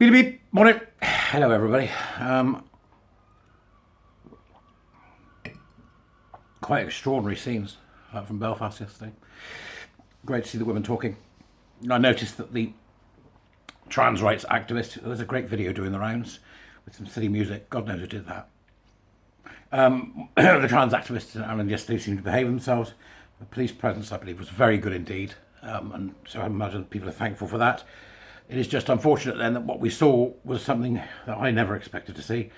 Beep beep. Morning. Hello, everybody. Quite extraordinary scenes from Belfast yesterday. Great to see the women talking. I noticed that the trans rights activist, there was a great video doing the rounds with some silly music. God knows who did that. The trans activists in Ireland yesterday seemed to behave themselves. The police presence, I believe, was very good indeed. And so I imagine people are thankful for that. It is just unfortunate then that what we saw was something that I never expected to see,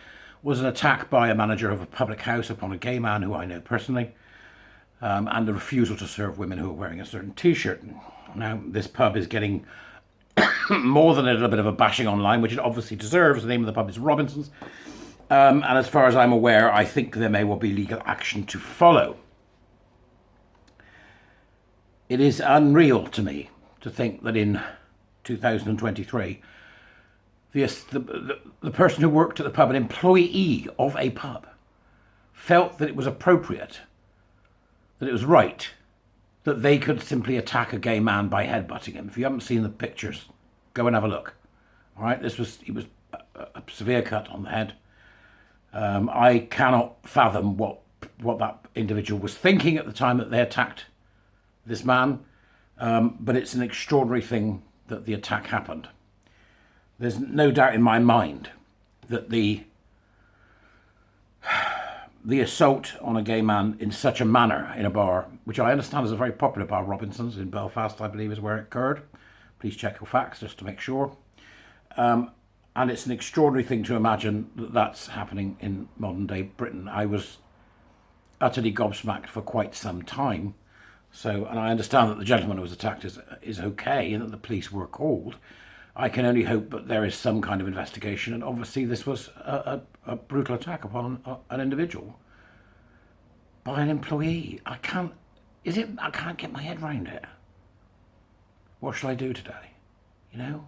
was an attack by a manager of a public house upon a gay man who I know personally, and the refusal to serve women who are wearing a certain t-shirt. Now, this pub is getting more than a little bit of a bashing online, which it obviously deserves. The name of the pub is Robinson's. And as far as I'm aware, I think there may well be legal action to follow. It is unreal to me to think that in 2023, the person who worked at the pub, an employee of a pub, felt that it was appropriate, that it was right, that they could simply attack a gay man by headbutting him. If you haven't seen the pictures, go and have a look. All right, he was a severe cut on the head. I cannot fathom what that individual was thinking at the time that they attacked this man, but it's an extraordinary thing that the attack happened. There's no doubt in my mind that the assault on a gay man in such a manner in a bar, which I understand is a very popular bar, Robinson's in Belfast, I believe is where it occurred. Please check your facts just to make sure. And it's an extraordinary thing to imagine that that's happening in modern day Britain. I was utterly gobsmacked for quite some time. So, and I understand that the gentleman who was attacked is okay and that the police were called. I can only hope that there is some kind of investigation. And obviously this was a brutal attack upon an individual by an employee. I can't get my head around it. What shall I do today? You know?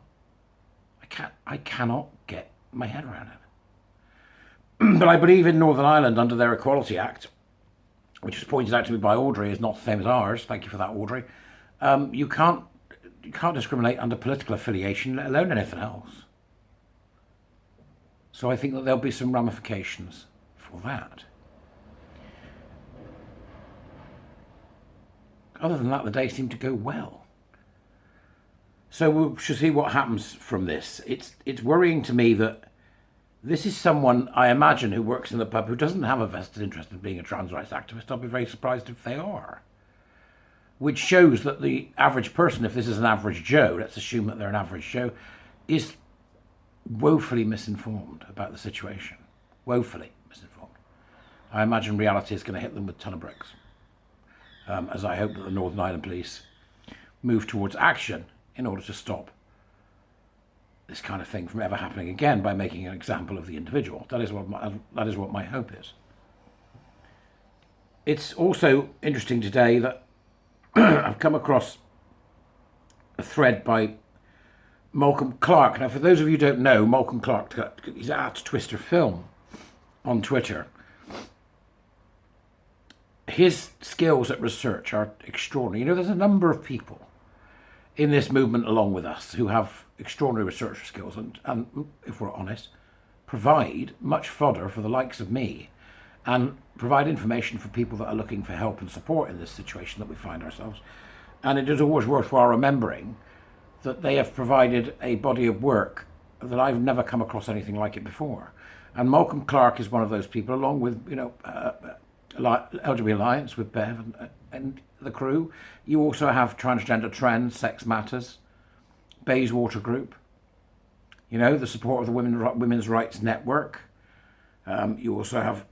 I cannot get my head around it. But I believe in Northern Ireland under their Equality Act, which was pointed out to me by Audrey, is not the same as ours. Thank you for that, Audrey. You can't discriminate under political affiliation, let alone anything else. So I think that there'll be some ramifications for that. Other than that, the day seemed to go well. So we shall see what happens from this. It's worrying to me that this is someone, I imagine, who works in the pub who doesn't have a vested interest in being a trans rights activist. I'll be very surprised if they are. Which shows that the average person, if this is an average Joe, let's assume that they're an average Joe, is woefully misinformed about the situation. Woefully misinformed. I imagine reality is going to hit them with a ton of bricks. As I hope that the Northern Ireland police move towards action in order to stop this kind of thing from ever happening again by making an example of the individual. That is what my hope is. It's also interesting today that I've come across a thread by Malcolm Clark. Now, for those of you who don't know, Malcolm Clark, he's at Twister Film on Twitter. His skills at research are extraordinary. You know, there's a number of people in this movement along with us who have extraordinary research skills and, if we're honest, provide much fodder for the likes of me and provide information for people that are looking for help and support in this situation that we find ourselves. And it is always worthwhile remembering that they have provided a body of work that I've never come across anything like it before. And Malcolm Clark is one of those people, along with, LGBT Alliance with Bev and the crew. You also have Transgender Trends, Sex Matters, Bayswater Group, the support of the Women's Rights Network. You also have,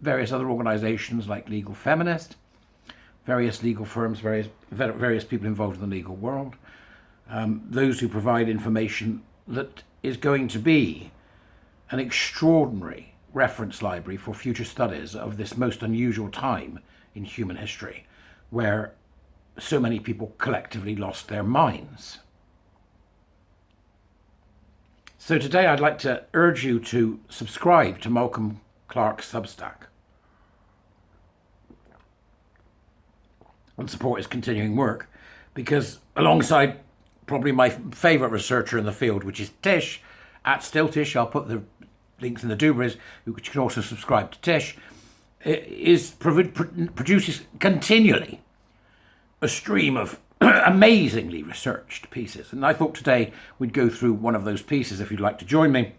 various other organisations like Legal Feminist, various legal firms, various people involved in the legal world. Those who provide information that is going to be an extraordinary reference library for future studies of this most unusual time in human history, where so many people collectively lost their minds. So today I'd like to urge you to subscribe to Malcolm Clark's Substack and support his continuing work, because alongside probably my favourite researcher in the field, which is Tish at Stiltish. I'll put the links in the doobries, which you can also subscribe to Tish, produces continually a stream of amazingly researched pieces. And I thought today we'd go through one of those pieces if you'd like to join me.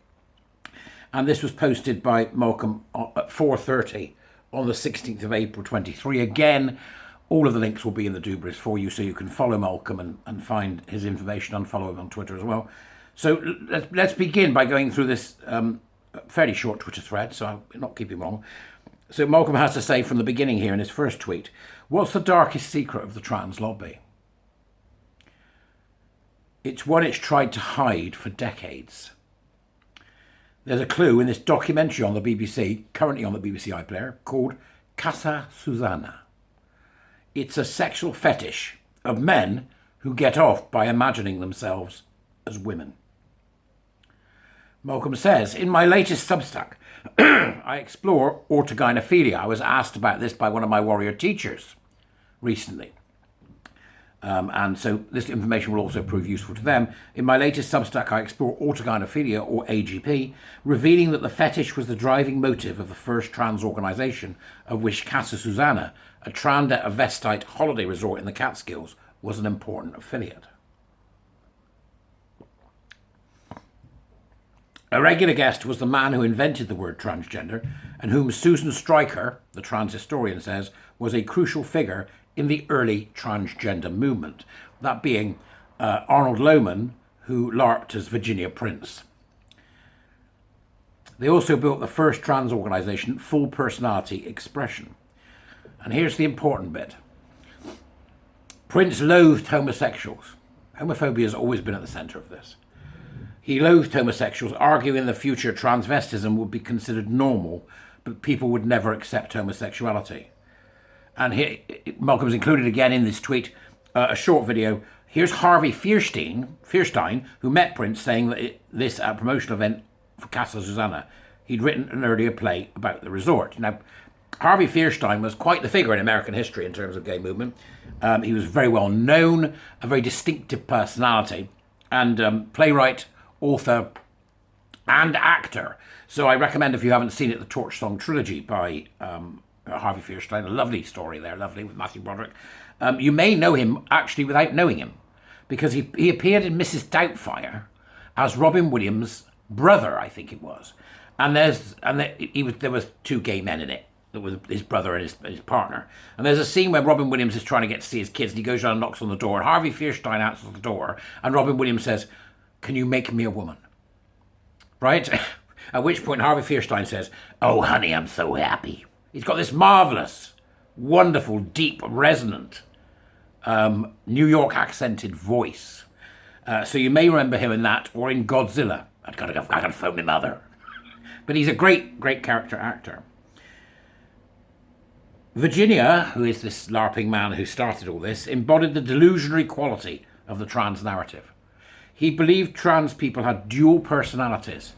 And this was posted by Malcolm at 4:30 on the 16th of April 23. Again, all of the links will be in the doobries for you, so you can follow Malcolm and find his information and follow him on Twitter as well. So let's begin by going through this fairly short Twitter thread, so I'll not keep him long. So Malcolm has to say from the beginning here in his first tweet, what's the darkest secret of the trans lobby? It's one it's tried to hide for decades. There's a clue in this documentary on the BBC, currently on the BBC iPlayer, called Casa Susanna. It's a sexual fetish of men who get off by imagining themselves as women. Malcolm says, in my latest Substack, I explore ortogynephilia. I was asked about this by one of my warrior teachers recently. And so this information will also prove useful to them. In my latest Substack, I explore ortogynephilia, or AGP, revealing that the fetish was the driving motive of the first trans organisation, of which Casa Susanna, a transvestite holiday resort in the Catskills, was an important affiliate. A regular guest was the man who invented the word transgender, and whom Susan Stryker, the trans historian, says was a crucial figure in the early transgender movement, that being Arnold Lohman, who LARPed as Virginia Prince. They also built the first trans organisation, Full Personality Expression. And here's the important bit. Prince loathed homosexuals. Homophobia has always been at the centre of this. He loathed homosexuals, arguing in the future transvestism would be considered normal, but people would never accept homosexuality. And here, Malcolm's included again in this tweet a short video. Here's Harvey Fierstein, who met Prince, saying that this at a promotional event for Casa Susanna, he'd written an earlier play about the resort. Now, Harvey Fierstein was quite the figure in American history in terms of gay movement. He was very well known, a very distinctive personality, and playwright, author, and actor. So I recommend, if you haven't seen it, the Torch Song trilogy by Harvey Fierstein, a lovely story there, lovely, with Matthew Broderick. You may know him actually without knowing him, because he appeared in Mrs. Doubtfire as Robin Williams' brother, I think it was. And there was two gay men in it. There was his brother and his partner. And there's a scene where Robin Williams is trying to get to see his kids, and he goes around and knocks on the door, and Harvey Fierstein answers the door, and Robin Williams says, "Can you make me a woman?" Right? At which point Harvey Fierstein says, "Oh, honey, I'm so happy." He's got this marvellous, wonderful, deep, resonant, New York accented voice. So you may remember him in that, or in Godzilla. I gotta phone my mother. But he's a great, great character actor. Virginia, who is this LARPing man who started all this, embodied the delusionary quality of the trans narrative. He believed trans people had dual personalities,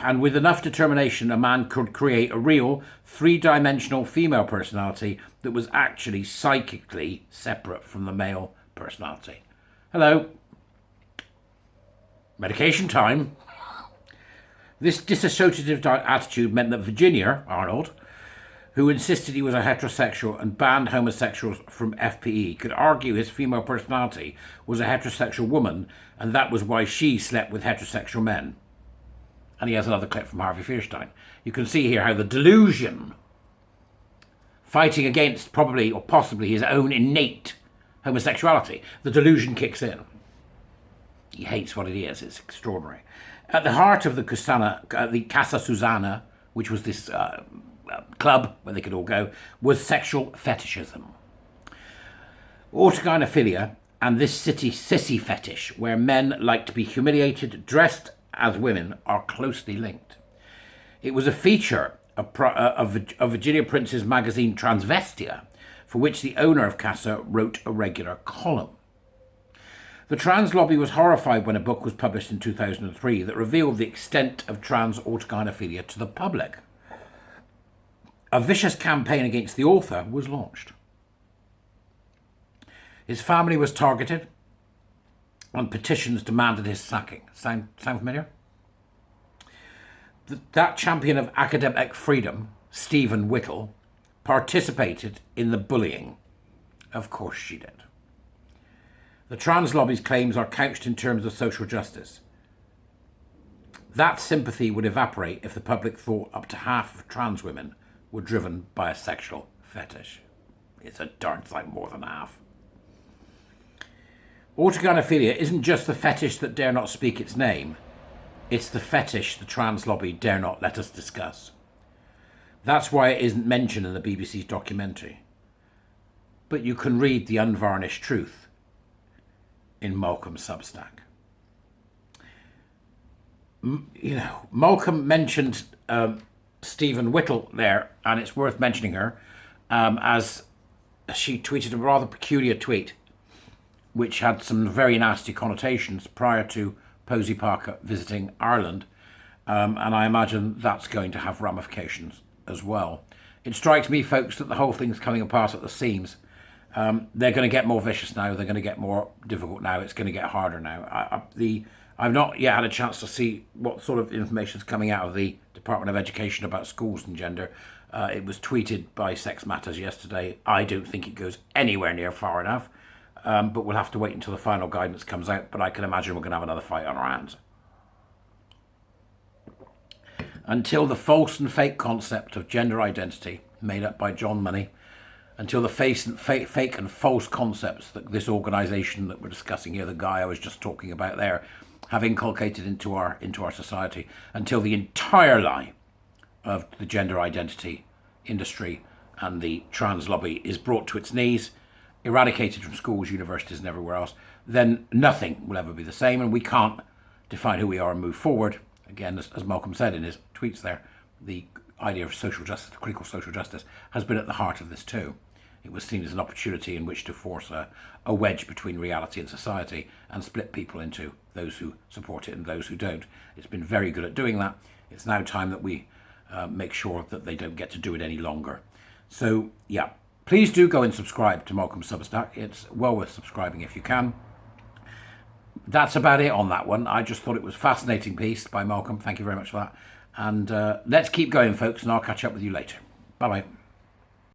and with enough determination, a man could create a real three-dimensional female personality that was actually psychically separate from the male personality. Hello. Medication time. This dissociative attitude meant that Virginia, Arnold, who insisted he was a heterosexual and banned homosexuals from FPE, could argue his female personality was a heterosexual woman, and that was why she slept with heterosexual men. And he has another clip from Harvey Fierstein. You can see here how the delusion, fighting against probably or possibly his own innate homosexuality, the delusion kicks in. He hates what it is. It's extraordinary. At the heart of the Casa Susanna, which was this club where they could all go, was sexual fetishism. Ortogynephilia and this sissy fetish, where men like to be humiliated, dressed as women, are closely linked. It was a feature of Virginia Prince's magazine Transvestia, for which the owner of Casa wrote a regular column. The trans lobby was horrified when a book was published in 2003 that revealed the extent of trans ortogynephilia to the public. A vicious campaign against the author was launched. His family was targeted, and petitions demanded his sacking. Sound familiar? That champion of academic freedom, Stephen Whittle, participated in the bullying. Of course she did. The trans lobby's claims are couched in terms of social justice. That sympathy would evaporate if the public thought up to half of trans women were driven by a sexual fetish. It's a darn sight more than half. Organophilia isn't just the fetish that dare not speak its name. It's the fetish the trans lobby dare not let us discuss. That's why it isn't mentioned in the BBC's documentary. But you can read the unvarnished truth in Malcolm's Substack. Malcolm mentioned Stephen Whittle there, and it's worth mentioning her, as she tweeted a rather peculiar tweet, which had some very nasty connotations prior to Posey Parker visiting Ireland, and I imagine that's going to have ramifications as well. It strikes me, folks, that the whole thing's coming apart at the seams. They're going to get more vicious now. They're going to get more difficult now. It's going to get harder now. I've not yet had a chance to see what sort of information is coming out of the Department of Education about schools and gender. It was tweeted by Sex Matters yesterday. I don't think it goes anywhere near far enough, but we'll have to wait until the final guidance comes out. But I can imagine we're going to have another fight on our hands. Until the false and fake concept of gender identity made up by John Money, until the fake and false concepts that this organisation that we're discussing here, the guy I was just talking about there, have inculcated into our society, until the entire lie of the gender identity industry and the trans lobby is brought to its knees, eradicated from schools, universities and everywhere else, then nothing will ever be the same, and we can't define who we are and move forward. Again, as Malcolm said in his tweets there, the idea of social justice, critical social justice, has been at the heart of this too. It was seen as an opportunity in which to force a wedge between reality and society and split people into those who support it and those who don't. It's been very good at doing that. It's now time that we make sure that they don't get to do it any longer. So, yeah, please do go and subscribe to Malcolm's Substack. It's well worth subscribing if you can. That's about it on that one. I just thought it was a fascinating piece by Malcolm. Thank you very much for that. And let's keep going, folks, and I'll catch up with you later. Bye-bye.